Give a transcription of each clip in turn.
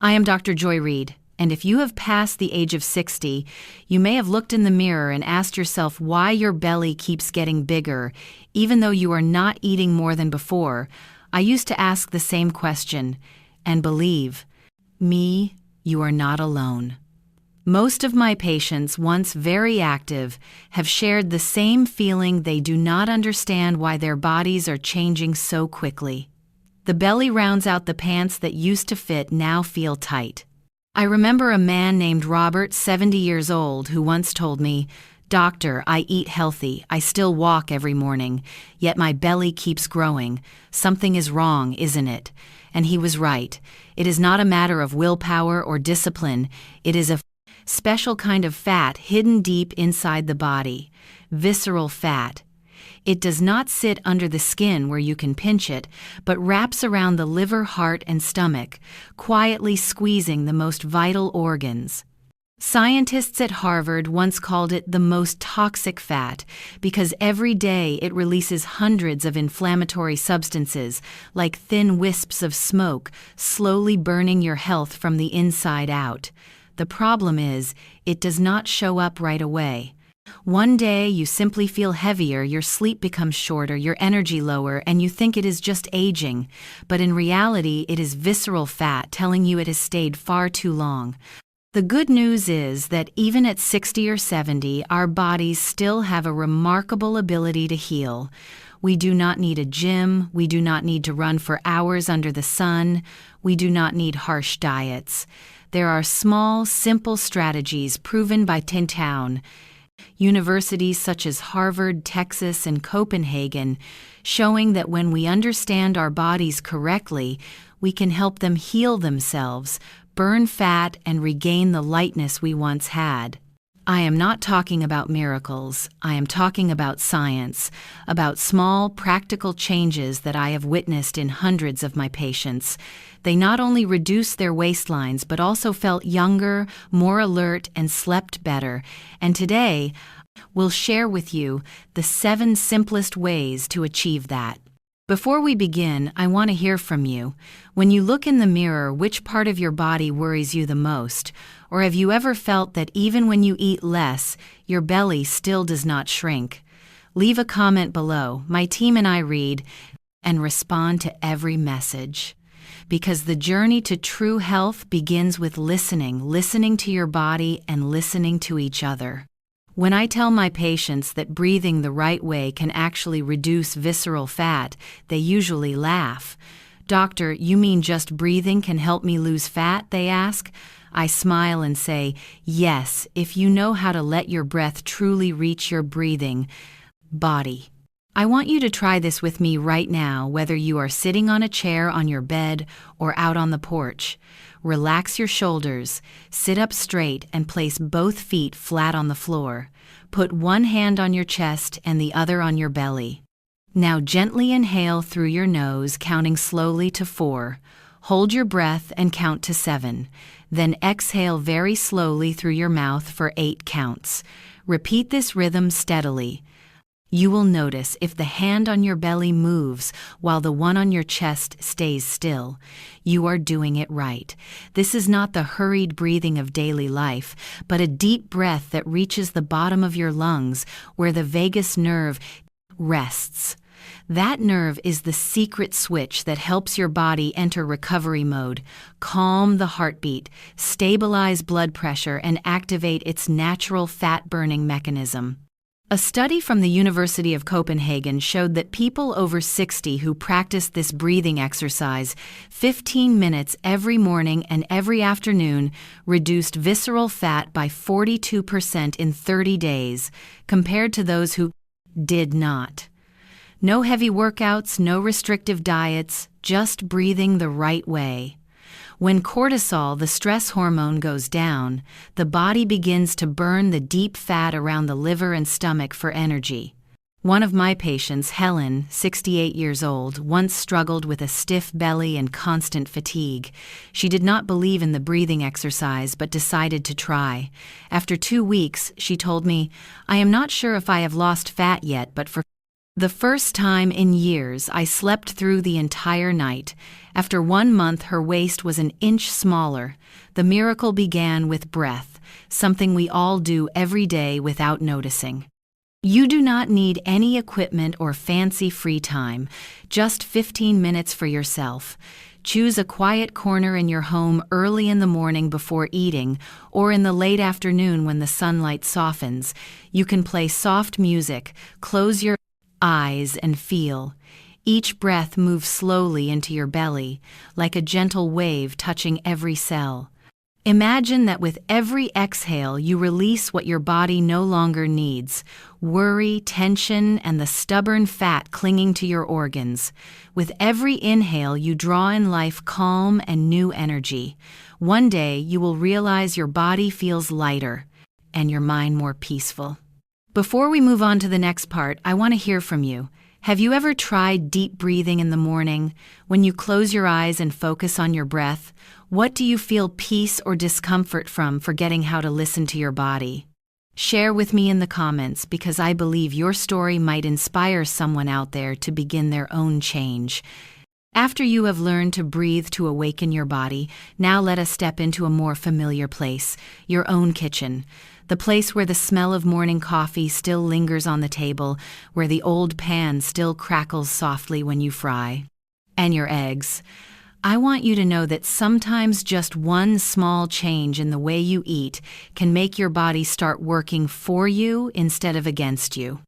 I am Dr. Joy Reid, and if you have passed the age of 60, you may have looked in the mirror and asked yourself why your belly keeps getting bigger, even though you are not eating more than before. I used to ask the same question, and believe me, you are not alone. Most of my patients, once very active, have shared the same feeling. They do not understand why their bodies are changing so quickly. The belly rounds out the pants that used to fit now feel tight. I remember a man named Robert, 70 years old, who once told me, "Doctor, I eat healthy, I still walk every morning, yet my belly keeps growing. Something is wrong, isn't it?" And he was right. It is not a matter of willpower or discipline. It is a special kind of fat hidden deep inside the body, visceral fat. It does not sit under the skin where you can pinch it, but wraps around the liver, heart, and stomach, quietly squeezing the most vital organs. Scientists at Harvard once called it the most toxic fat because every day it releases hundreds of inflammatory substances, like thin wisps of smoke, slowly burning your health from the inside out. The problem is, it does not show up right away. One day you simply feel heavier, your sleep becomes shorter, your energy lower, and you think it is just aging. But in reality, it is visceral fat telling you it has stayed far too long. The good news is that even at 60 or 70, our bodies still have a remarkable ability to heal. We do not need a gym, we do not need to run for hours under the sun, we do not need harsh diets. There are small, simple strategies proven by 10 universities such as Harvard, Texas, and Copenhagen, showing that when we understand our bodies correctly, we can help them heal themselves, burn fat, and regain the lightness we once had. I am not talking about miracles. I am talking about science, about small, practical changes that I have witnessed in hundreds of my patients. They not only reduced their waistlines, but also felt younger, more alert, and slept better. And today, we'll share with you the 7 simplest ways to achieve that. Before we begin, I want to hear from you. When you look in the mirror, which part of your body worries you the most? Or have you ever felt that even when you eat less, your belly still does not shrink? Leave a comment below. My team and I read and respond to every message. Because the journey to true health begins with listening to your body and listening to each other. When I tell my patients that breathing the right way can actually reduce visceral fat, they usually laugh. "Doctor, you mean just breathing can help me lose fat?" they ask. I smile and say, yes, if you know how to let your breath truly reach your breathing body. I want you to try this with me right now, whether you are sitting on a chair on your bed or out on the porch. Relax your shoulders, sit up straight, and place both feet flat on the floor. Put one hand on your chest and the other on your belly. Now gently inhale through your nose, counting slowly to 4. Hold your breath and count to 7. Then exhale very slowly through your mouth for 8 counts. Repeat this rhythm steadily. You will notice if the hand on your belly moves while the one on your chest stays still. You are doing it right. This is not the hurried breathing of daily life, but a deep breath that reaches the bottom of your lungs where the vagus nerve rests. That nerve is the secret switch that helps your body enter recovery mode, calm the heartbeat, stabilize blood pressure, and activate its natural fat-burning mechanism. A study from the University of Copenhagen showed that people over 60 who practiced this breathing exercise 15 minutes every morning and every afternoon reduced visceral fat by 42% in 30 days, compared to those who did not. No heavy workouts, no restrictive diets, just breathing the right way. When cortisol, the stress hormone, goes down, the body begins to burn the deep fat around the liver and stomach for energy. One of my patients, Helen, 68 years old, once struggled with a stiff belly and constant fatigue. She did not believe in the breathing exercise but decided to try. After 2 weeks, she told me, "I am not sure if I have lost fat yet, but for The first time in years I slept through the entire night. After 1 month, her waist was an inch smaller. The miracle began with breath, something we all do every day without noticing. You do not need any equipment or fancy free time, just 15 minutes for yourself. Choose a quiet corner in your home early in the morning before eating, or in the late afternoon when the sunlight softens. You can play soft music, close your eyes and feel. Each breath moves slowly into your belly, like a gentle wave touching every cell. Imagine that with every exhale you release what your body no longer needs: worry, tension, and the stubborn fat clinging to your organs. With every inhale you draw in life, calm, and new energy. One day you will realize your body feels lighter and your mind more peaceful. Before we move on to the next part, I want to hear from you. Have you ever tried deep breathing in the morning? When you close your eyes and focus on your breath, what do you feel peace or discomfort from, forgetting how to listen to your body? Share with me in the comments, because I believe your story might inspire someone out there to begin their own change. After you have learned to breathe to awaken your body, now let us step into a more familiar place, your own kitchen. The place where the smell of morning coffee still lingers on the table, where the old pan still crackles softly when you fry. And your eggs. I want you to know that sometimes just one small change in the way you eat can make your body start working for you instead of against you.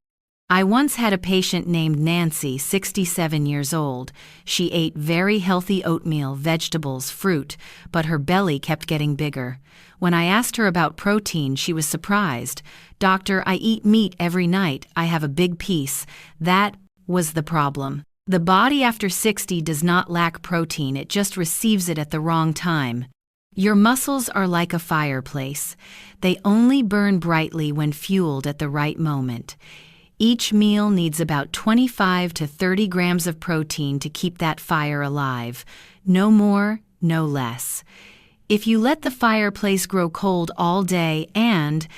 I once had a patient named Nancy, 67 years old. She ate very healthy oatmeal, vegetables, fruit, but her belly kept getting bigger. When I asked her about protein, she was surprised. "Doctor, I eat meat every night. I have a big piece." That was the problem. The body after 60 does not lack protein, it just receives it at the wrong time. Your muscles are like a fireplace. They only burn brightly when fueled at the right moment. Each meal needs about 25 to 30 grams of protein to keep that fire alive. No more, no less. If you let the fireplace grow cold all day and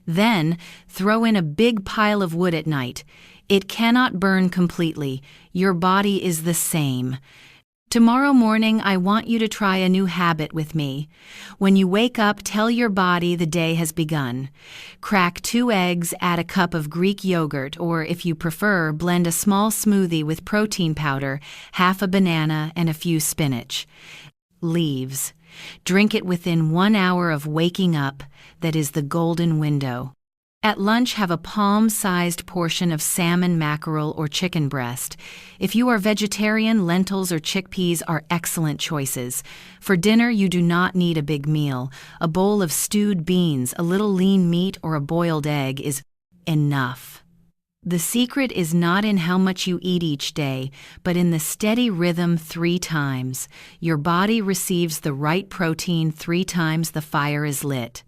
then throw in a big pile of wood at night, it cannot burn completely. Your body is the same. Tomorrow morning, I want you to try a new habit with me. When you wake up, tell your body the day has begun. Crack 2 eggs, add a cup of Greek yogurt, or if you prefer, blend a small smoothie with protein powder, half a banana, and a few spinach leaves. Drink it within 1 hour of waking up. That is the golden window. At lunch, have a palm-sized portion of salmon, mackerel, or chicken breast. If you are vegetarian, lentils or chickpeas are excellent choices. For dinner, you do not need a big meal. A bowl of stewed beans, a little lean meat, or a boiled egg is enough. The secret is not in how much you eat each day, but in the steady rhythm 3 times. Your body receives the right protein 3 times the fire is lit.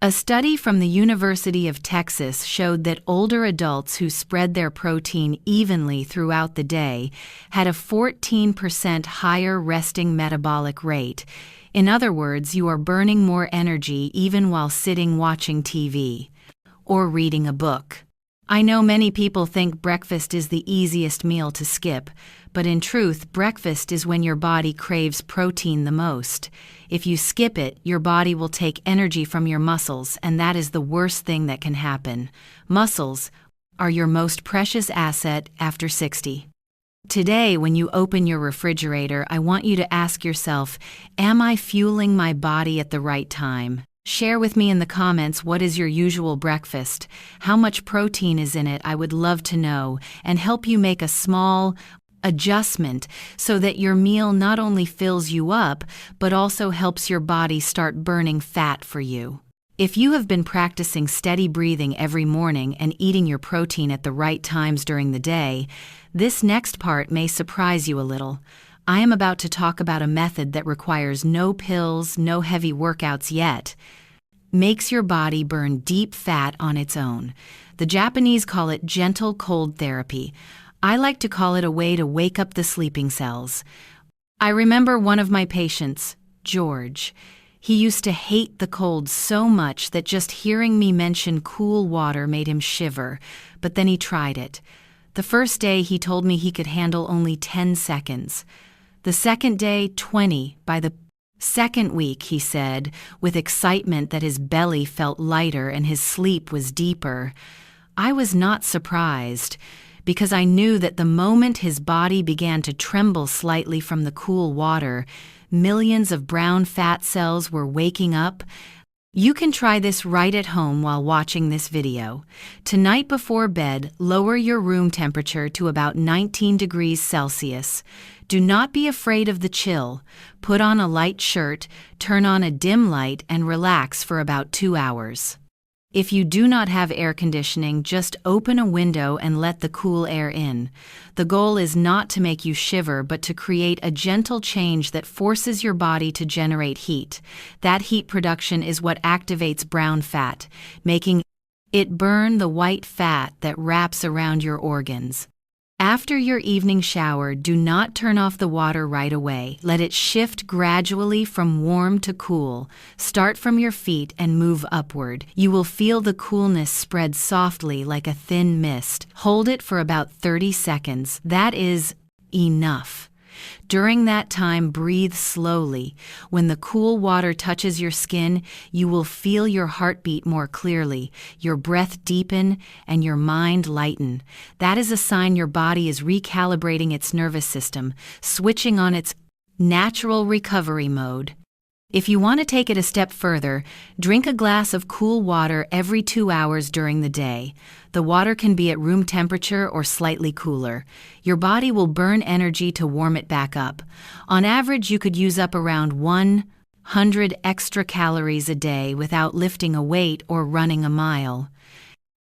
A study from the University of Texas showed that older adults who spread their protein evenly throughout the day had a 14% higher resting metabolic rate. In other words, you are burning more energy even while sitting watching TV or reading a book. I know many people think breakfast is the easiest meal to skip, but in truth, breakfast is when your body craves protein the most. If you skip it, your body will take energy from your muscles, and that is the worst thing that can happen. Muscles are your most precious asset after 60. Today, when you open your refrigerator, I want you to ask yourself, am I fueling my body at the right time? Share with me in the comments, what is your usual breakfast? How much protein is in it? I would love to know, and help you make a small adjustment so that your meal not only fills you up, but also helps your body start burning fat for you. If you have been practicing steady breathing every morning and eating your protein at the right times during the day, this next part may surprise you a little. I am about to talk about a method that requires no pills, no heavy workouts yet. Makes your body burn deep fat on its own. The Japanese call it gentle cold therapy. I like to call it a way to wake up the sleeping cells. I remember one of my patients, George. He used to hate the cold so much that just hearing me mention cool water made him shiver, but then he tried it. The first day he told me he could handle only 10 seconds. The second day, 20. By the second week, he said, with excitement that his belly felt lighter and his sleep was deeper. I was not surprised, because I knew that the moment his body began to tremble slightly from the cool water, millions of brown fat cells were waking up. You can try this right at home while watching this video. Tonight before bed, lower your room temperature to about 19 degrees Celsius. Do not be afraid of the chill. Put on a light shirt, turn on a dim light, and relax for about 2 hours. If you do not have air conditioning, just open a window and let the cool air in. The goal is not to make you shiver, but to create a gentle change that forces your body to generate heat. That heat production is what activates brown fat, making it burn the white fat that wraps around your organs. After your evening shower, do not turn off the water right away. Let it shift gradually from warm to cool. Start from your feet and move upward. You will feel the coolness spread softly like a thin mist. Hold it for about 30 seconds. That is enough. During that time, breathe slowly. When the cool water touches your skin, you will feel your heartbeat more clearly, your breath deepen, and your mind lighten. That is a sign your body is recalibrating its nervous system, switching on its natural recovery mode. If you want to take it a step further, drink a glass of cool water every 2 hours during the day. The water can be at room temperature or slightly cooler. Your body will burn energy to warm it back up. On average, you could use up around 100 extra calories a day without lifting a weight or running a mile.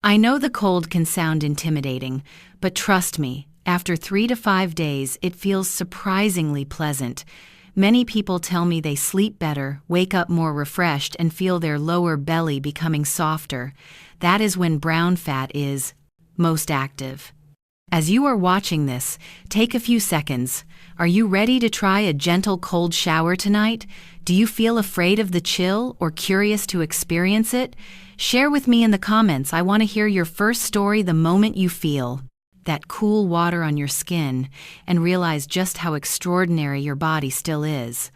I know the cold can sound intimidating, but trust me, after 3 to 5 days, it feels surprisingly pleasant. Many people tell me they sleep better, wake up more refreshed, and feel their lower belly becoming softer. That is when brown fat is most active. As you are watching this, take a few seconds. Are you ready to try a gentle cold shower tonight? Do you feel afraid of the chill or curious to experience it? Share with me in the comments. I want to hear your first story the moment you feel that cool water on your skin and realize just how extraordinary your body still is.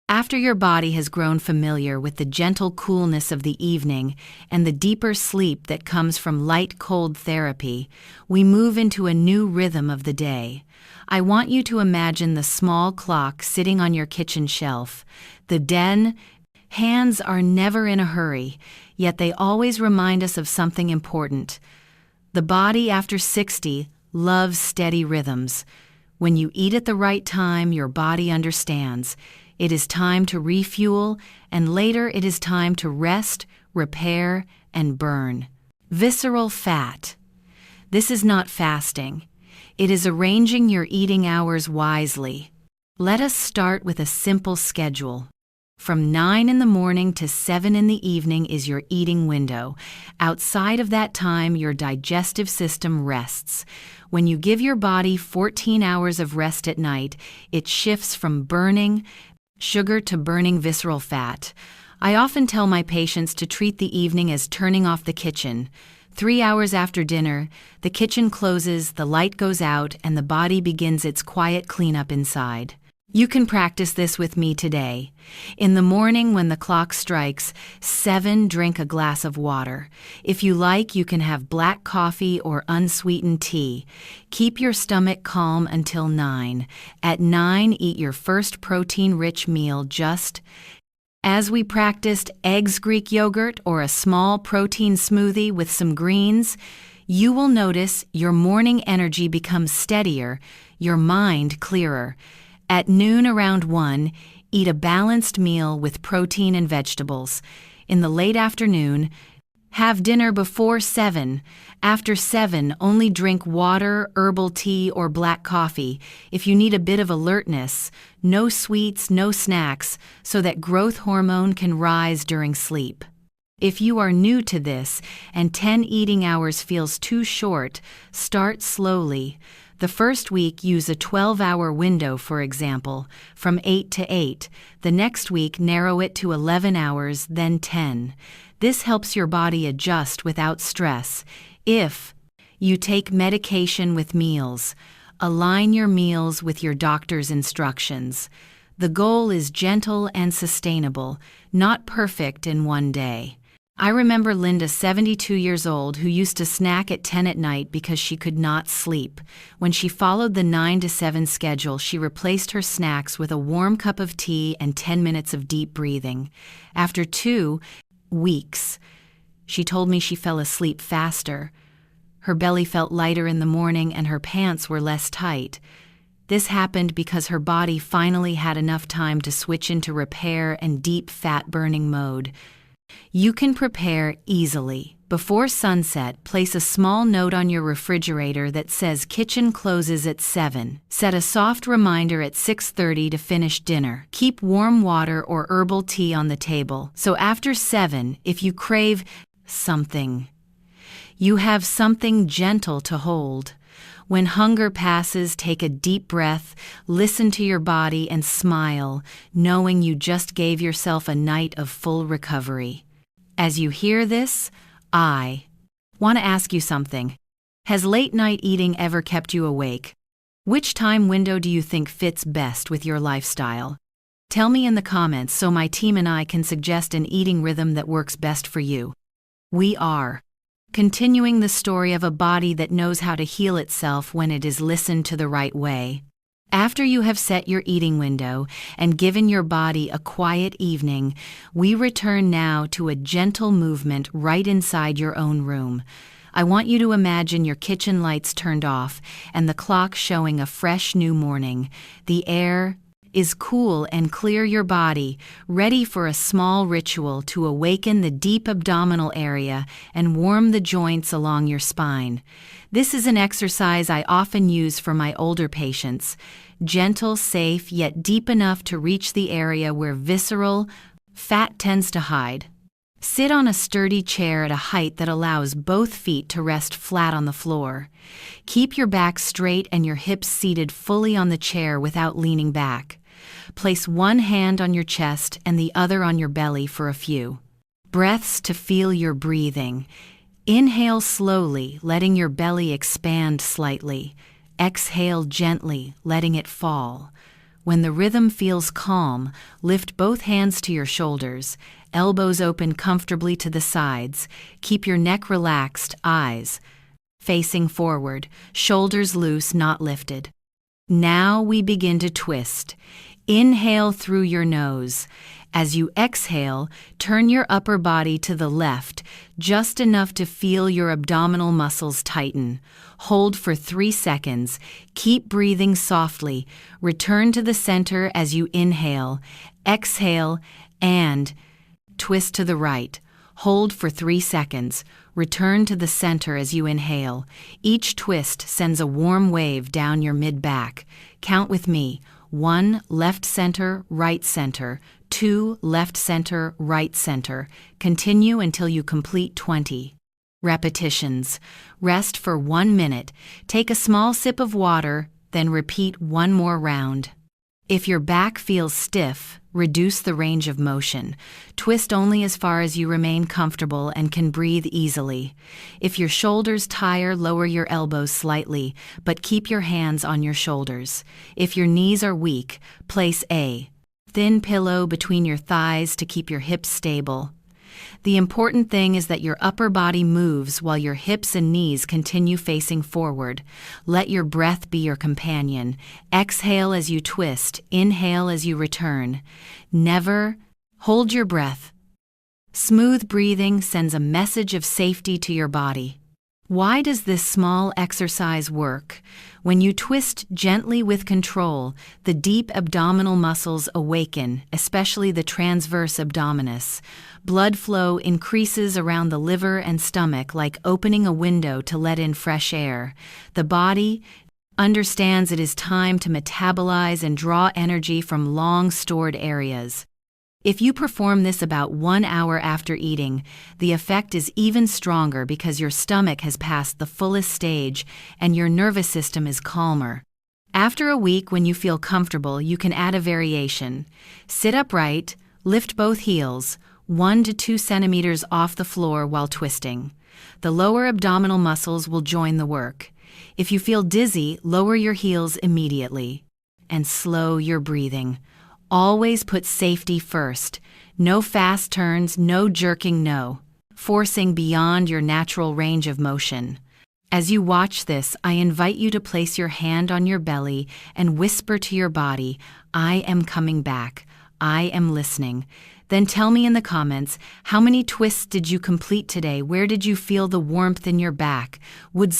After your body has grown familiar with the gentle coolness of the evening and the deeper sleep that comes from light-cold therapy, we move into a new rhythm of the day. I want you to imagine the small clock sitting on your kitchen shelf. The hands are never in a hurry, yet they always remind us of something important. The body after 60 loves steady rhythms. When you eat at the right time, your body understands. It is time to refuel, and later it is time to rest, repair, and burn. Visceral fat. This is not fasting. It is arranging your eating hours wisely. Let us start with a simple schedule. From 9 in the morning to 7 in the evening is your eating window. Outside of that time, your digestive system rests. When you give your body 14 hours of rest at night, it shifts from burning sugar to burning visceral fat. I often tell my patients to treat the evening as turning off the kitchen. 3 hours after dinner, the kitchen closes, the light goes out, and the body begins its quiet cleanup inside. You can practice this with me today. In the morning when the clock strikes 7, drink a glass of water. If you like, you can have black coffee or unsweetened tea. Keep your stomach calm until 9. At 9, eat your first protein-rich meal just as we practiced eggs, Greek yogurt, or a small protein smoothie with some greens. You will notice your morning energy becomes steadier, your mind clearer. At noon around 1, eat a balanced meal with protein and vegetables. In the late afternoon, have dinner before 7. After 7, only drink water, herbal tea, or black coffee. If you need a bit of alertness, no sweets, no snacks, so that growth hormone can rise during sleep. If you are new to this and 10 eating hours feels too short, start slowly. The first week, use a 12-hour window, for example, from 8 to 8. The next week, narrow it to 11 hours, then 10. This helps your body adjust without stress. If You take medication with meals. Align your meals with your doctor's instructions. The goal is gentle and sustainable, not perfect in one day. I remember Linda, 72 years old, who used to snack at 10 at night because she could not sleep. When she followed the 9 to 7 schedule, she replaced her snacks with a warm cup of tea and 10 minutes of deep breathing. After 2 weeks, she told me she fell asleep faster. Her belly felt lighter in the morning and her pants were less tight. This happened because her body finally had enough time to switch into repair and deep fat-burning mode. You can prepare easily. Before sunset, place a small note on your refrigerator that says kitchen closes at 7. Set a soft reminder at 6:30 to finish dinner. Keep warm water or herbal tea on the table, so after 7, if you crave something, you have something gentle to hold. When hunger passes, take a deep breath, listen to your body, and smile, knowing you just gave yourself a night of full recovery. As you hear this, I want to ask you something. Has late night eating ever kept you awake? Which time window do you think fits best with your lifestyle? Tell me in the comments so my team and I can suggest an eating rhythm that works best for you. We are continuing the story of a body that knows how to heal itself when it is listened to the right way. After you have set your eating window and given your body a quiet evening, we return now to a gentle movement right inside your own room. I want you to imagine your kitchen lights turned off and the clock showing a fresh new morning. The air is cool and clear, your body ready for a small ritual to awaken the deep abdominal area and warm the joints along your spine. This is an exercise I often use for my older patients. Gentle, safe, yet deep enough to reach the area where visceral fat tends to hide. Sit on a sturdy chair at a height that allows both feet to rest flat on the floor. Keep your back straight and your hips seated fully on the chair without leaning back. Place one hand on your chest and the other on your belly for a few breaths to feel your breathing. Inhale slowly, letting your belly expand slightly. Exhale gently, letting it fall. When the rhythm feels calm, lift both hands to your shoulders, elbows open comfortably to the sides. Keep your neck relaxed, eyes facing forward, shoulders loose, not lifted. Now we begin to twist. Inhale through your nose. As you exhale, turn your upper body to the left, just enough to feel your abdominal muscles tighten. Hold for 3 seconds. Keep breathing softly. Return to the center as you inhale. Exhale and twist to the right. Hold for 3 seconds. Return to the center as you inhale. Each twist sends a warm wave down your mid-back. Count with me. 1, left center, right center. 2, left center, right center. Continue until you complete 20 repetitions. Rest for 1 minute. Take a small sip of water, then repeat one more round. If your back feels stiff, reduce the range of motion. Twist only as far as you remain comfortable and can breathe easily. If your shoulders tire, lower your elbows slightly, but keep your hands on your shoulders. If your knees are weak, place a thin pillow between your thighs to keep your hips stable. The important thing is that your upper body moves while your hips and knees continue facing forward. Let your breath be your companion. Exhale as you twist, inhale as you return. Never hold your breath. Smooth breathing sends a message of safety to your body. Why does this small exercise work? When you twist gently with control, the deep abdominal muscles awaken, especially the transverse abdominis. Blood flow increases around the liver and stomach like opening a window to let in fresh air. The body understands it is time to metabolize and draw energy from long-stored areas. If you perform this about 1 hour after eating, the effect is even stronger because your stomach has passed the fullest stage and your nervous system is calmer. After a week, when you feel comfortable, you can add a variation. Sit upright, lift both heels, 1 to 2 centimeters off the floor while twisting. The lower abdominal muscles will join the work. If you feel dizzy, lower your heels immediately. And slow your breathing. Always put safety first. No fast turns, no jerking, no forcing beyond your natural range of motion. As you watch this, I invite you to place your hand on your belly and whisper to your body, I am coming back. I am listening. Then tell me in the comments, how many twists did you complete today? Where did you feel the warmth in your back? Would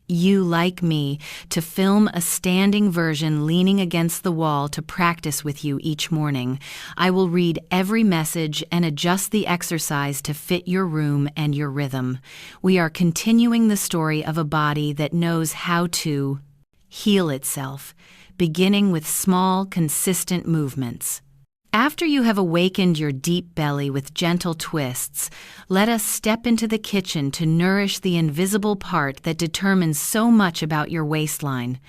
you like me to film a standing version leaning against the wall to practice with you each morning? I will read every message and adjust the exercise to fit your room and your rhythm. We are continuing the story of a body that knows how to heal itself, beginning with small, consistent movements. After you have awakened your deep belly with gentle twists, let us step into the kitchen to nourish the invisible part that determines so much about your waistline.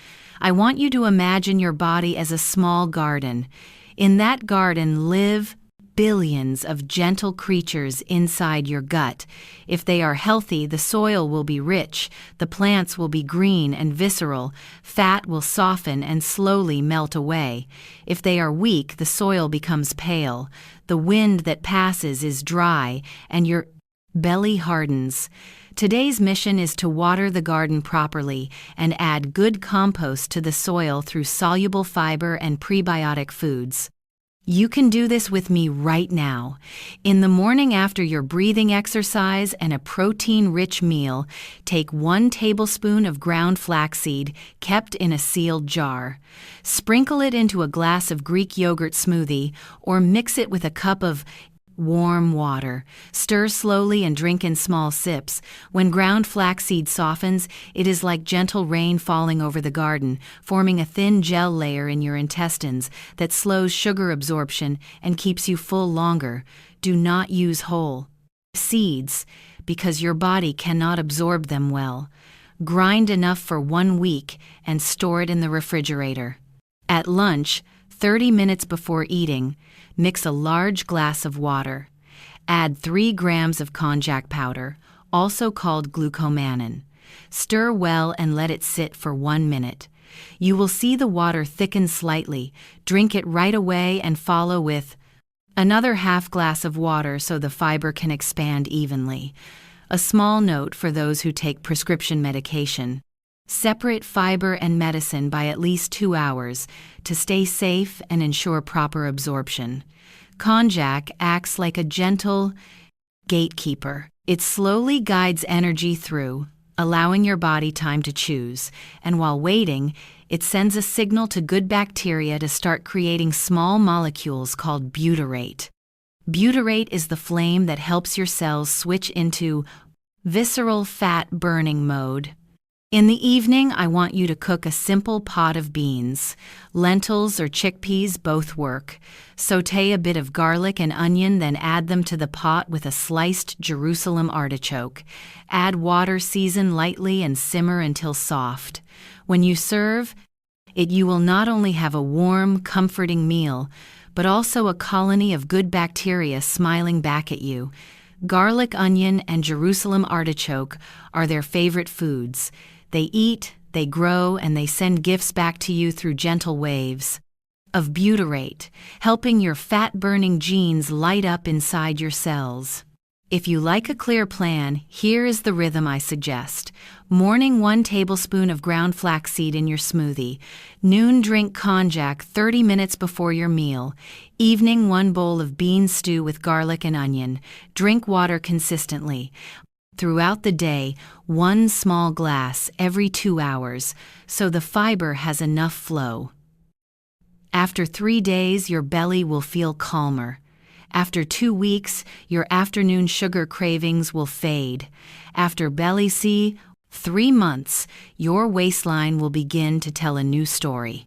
I want you to imagine your body as a small garden. In that garden live billions of gentle creatures inside your gut. If they are healthy, the soil will be rich, the plants will be green and visceral, fat will soften and slowly melt away. If they are weak, the soil becomes pale, the wind that passes is dry, and your belly hardens. Today's mission is to water the garden properly and add good compost to the soil through soluble fiber and prebiotic foods. You can do this with me right now. In the morning after your breathing exercise and a protein-rich meal, take 1 tablespoon of ground flaxseed kept in a sealed jar. Sprinkle it into a glass of Greek yogurt smoothie or mix it with a cup of warm water. Stir slowly and drink in small sips. When ground flaxseed softens, it is like gentle rain falling over the garden, forming a thin gel layer in your intestines that slows sugar absorption and keeps you full longer. Do not use whole seeds because your body cannot absorb them well. Grind enough for 1 week and store it in the refrigerator. At lunch, 30 minutes before eating, mix a large glass of water. Add 3 grams of konjac powder, also called glucomannan. Stir well and let it sit for 1 minute. You will see the water thicken slightly. Drink it right away and follow with another half glass of water so the fiber can expand evenly. A small note for those who take prescription medication. Separate fiber and medicine by at least 2 hours to stay safe and ensure proper absorption. Konjac acts like a gentle gatekeeper. It slowly guides energy through, allowing your body time to choose, and while waiting, it sends a signal to good bacteria to start creating small molecules called butyrate. Butyrate is the flame that helps your cells switch into visceral fat burning mode. In the evening, I want you to cook a simple pot of beans. Lentils or chickpeas both work. Sauté a bit of garlic and onion, then add them to the pot with a sliced Jerusalem artichoke. Add water, season lightly, and simmer until soft. When you serve it, you will not only have a warm, comforting meal, but also a colony of good bacteria smiling back at you. Garlic, onion, and Jerusalem artichoke are their favorite foods. They eat, they grow, and they send gifts back to you through gentle waves of butyrate, helping your fat-burning genes light up inside your cells. If you like a clear plan, here is the rhythm I suggest. Morning, 1 tablespoon of ground flaxseed in your smoothie. Noon, drink konjac 30 minutes before your meal. Evening, 1 bowl of bean stew with garlic and onion. Drink water consistently. Throughout the day, 1 small glass every 2 hours, so the fiber has enough flow. After 3 days, your belly will feel calmer. After 2 weeks, your afternoon sugar cravings will fade. After belly 3 months, your waistline will begin to tell a new story.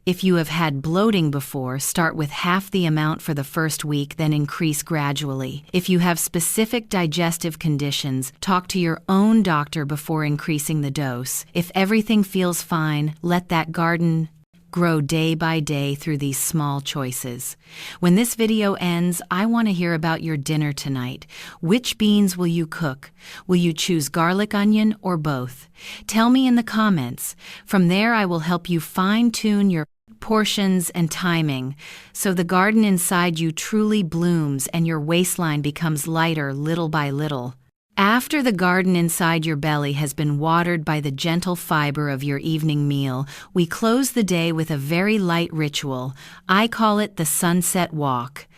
If you have had bloating before, start with half the amount for the first week, then increase gradually. If you have specific digestive conditions, talk to your own doctor before increasing the dose. If everything feels fine, let that garden Grow day by day through these small choices. When this video ends, I want to hear about your dinner tonight. Which beans will you cook? Will you choose garlic onion or both? Tell me in the comments. From there, I will help you fine-tune your portions and timing so the garden inside you truly blooms and your waistline becomes lighter little by little. After the garden inside your belly has been watered by the gentle fiber of your evening meal, we close the day with a very light ritual. I call it the sunset walk.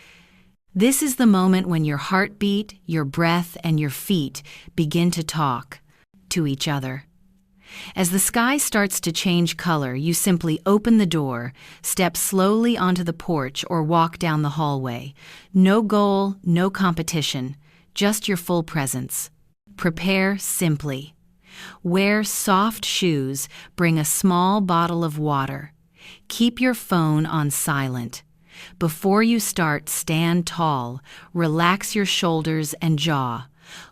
This is the moment when your heartbeat, your breath, and your feet begin to talk to each other. As the sky starts to change color, you simply open the door, step slowly onto the porch, or walk down the hallway. No goal, no competition. Just your full presence. Prepare simply. Wear soft shoes, bring a small bottle of water. Keep your phone on silent. Before you start, stand tall, relax your shoulders and jaw.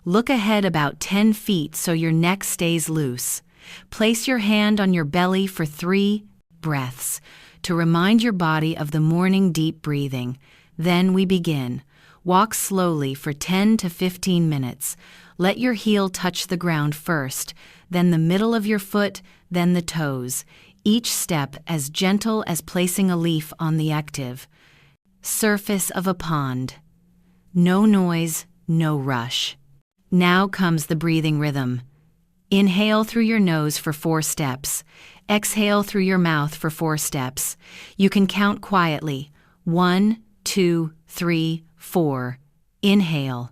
Look ahead about 10 feet so your neck stays loose. Place your hand on your belly for 3 breaths to remind your body of the morning deep breathing. Then we begin. Walk slowly for 10 to 15 minutes. Let your heel touch the ground first, then the middle of your foot, then the toes. Each step as gentle as placing a leaf on the active surface of a pond. No noise, no rush. Now comes the breathing rhythm. Inhale through your nose for 4 steps. Exhale through your mouth for 4 steps. You can count quietly. 1, 2, 3, 4. Inhale.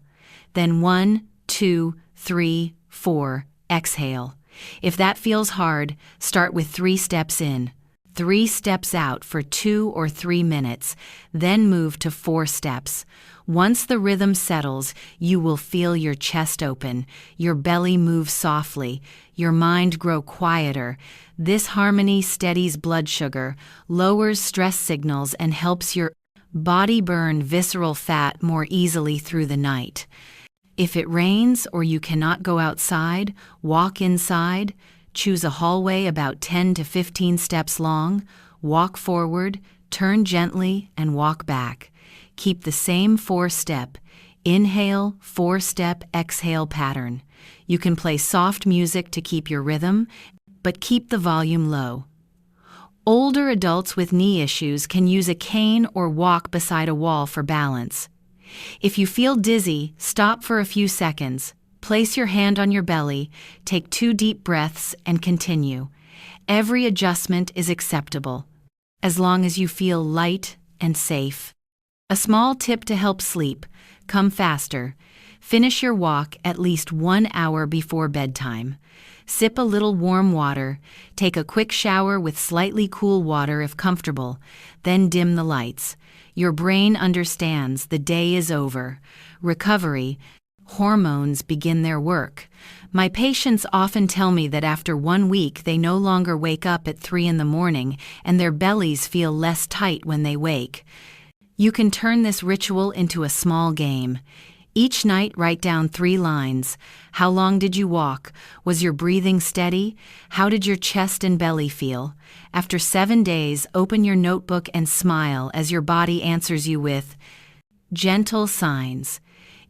Then 1, 2, 3, 4. Exhale. If that feels hard, start with 3 steps in, 3 steps out for 2 or 3 minutes, then move to 4 steps. Once the rhythm settles, you will feel your chest open, your belly move softly, your mind grow quieter. This harmony steadies blood sugar, lowers stress signals, and helps your body burn visceral fat more easily through the night. If it rains or you cannot go outside, walk inside. Choose a hallway about 10 to 15 steps long. Walk forward, turn gently, and walk back. Keep the same 4-step, inhale, 4-step, exhale pattern. You can play soft music to keep your rhythm, but keep the volume low. Older adults with knee issues can use a cane or walk beside a wall for balance. If you feel dizzy, stop for a few seconds. Place your hand on your belly, take 2 deep breaths, and continue. Every adjustment is acceptable, as long as you feel light and safe. A small tip to help sleep: come faster. Finish your walk at least 1 hour before bedtime. Sip a little warm water, take a quick shower with slightly cool water if comfortable, then dim the lights. Your brain understands the day is over. Recovery, hormones begin their work. My patients often tell me that after 1 week they no longer wake up at 3 in the morning and their bellies feel less tight when they wake. You can turn this ritual into a small game. Each night, write down 3 lines. How long did you walk? Was your breathing steady? How did your chest and belly feel? After 7 days, open your notebook and smile as your body answers you with gentle signs.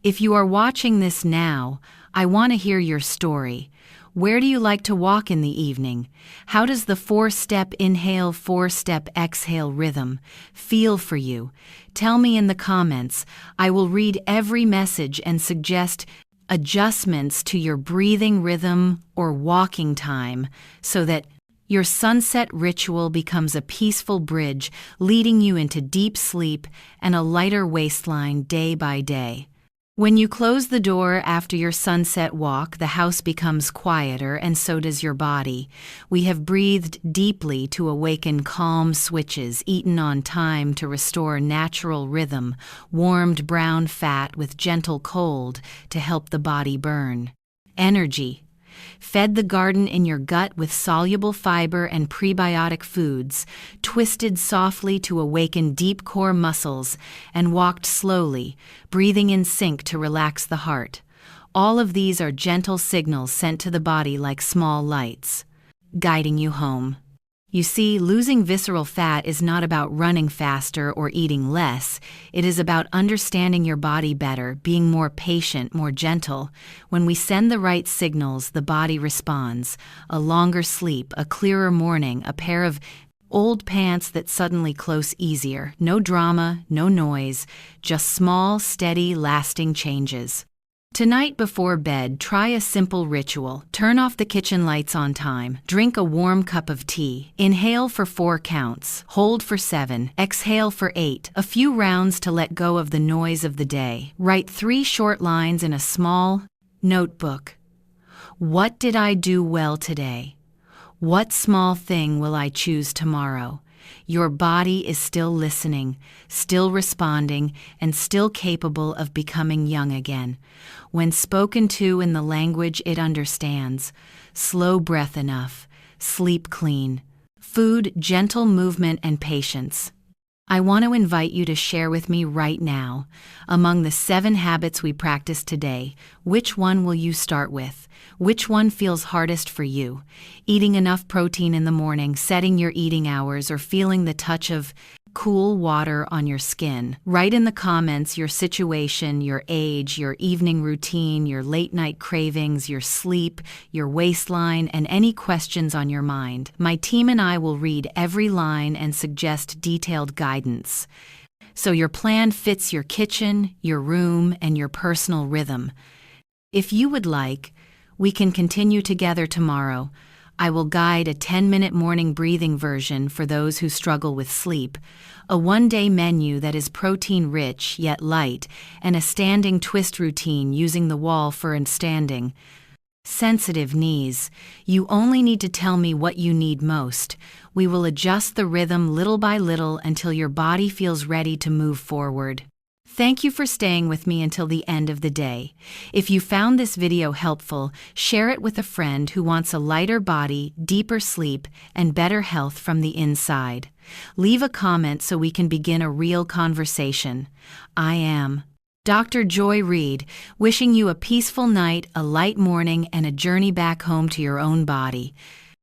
If you are watching this now, I want to hear your story. Where do you like to walk in the evening? How does the 4-step inhale, 4-step exhale rhythm feel for you? Tell me in the comments. I will read every message and suggest adjustments to your breathing rhythm or walking time so that your sunset ritual becomes a peaceful bridge leading you into deep sleep and a lighter waistline day by day. When you close the door after your sunset walk, the house becomes quieter and so does your body. We have breathed deeply to awaken calm switches, eaten on time to restore natural rhythm, warmed brown fat with gentle cold to help the body burn. Energy. Fed the garden in your gut with soluble fiber and prebiotic foods, twisted softly to awaken deep core muscles, and walked slowly, breathing in sync to relax the heart. All of these are gentle signals sent to the body like small lights, guiding you home. You see, losing visceral fat is not about running faster or eating less. It is about understanding your body better, being more patient, more gentle. When we send the right signals, the body responds. A longer sleep, a clearer morning, a pair of old pants that suddenly close easier. No drama, no noise, just small, steady, lasting changes. Tonight before bed, try a simple ritual. Turn off the kitchen lights on time. Drink a warm cup of tea. Inhale for 4 counts. Hold for 7. Exhale for 8. A few rounds to let go of the noise of the day. Write 3 short lines in a small notebook. What did I do well today? What small thing will I choose tomorrow? Your body is still listening, still responding, and still capable of becoming young again. When spoken to in the language it understands, slow breath enough, sleep clean, food, gentle movement, and patience. I want to invite you to share with me right now, among the 7 habits we practice today, which one will you start with? Which one feels hardest for you? Eating enough protein in the morning, setting your eating hours, or feeling the touch of cool water on your skin? Write in the comments your situation, your age, your evening routine, your late-night cravings, your sleep, your waistline, and any questions on your mind. My team and I will read every line and suggest detailed guidance, so your plan fits your kitchen, your room, and your personal rhythm. If you would like, we can continue together tomorrow. I will guide a 10-minute morning breathing version for those who struggle with sleep, a one-day menu that is protein-rich yet light, and a standing twist routine using the wall for a standing. Sensitive knees. You only need to tell me what you need most. We will adjust the rhythm little by little until your body feels ready to move forward. Thank you for staying with me until the end of the day. If you found this video helpful, share it with a friend who wants a lighter body, deeper sleep, and better health from the inside. Leave a comment so we can begin a real conversation. I am Dr. Joy Reid, wishing you a peaceful night, a light morning, and a journey back home to your own body.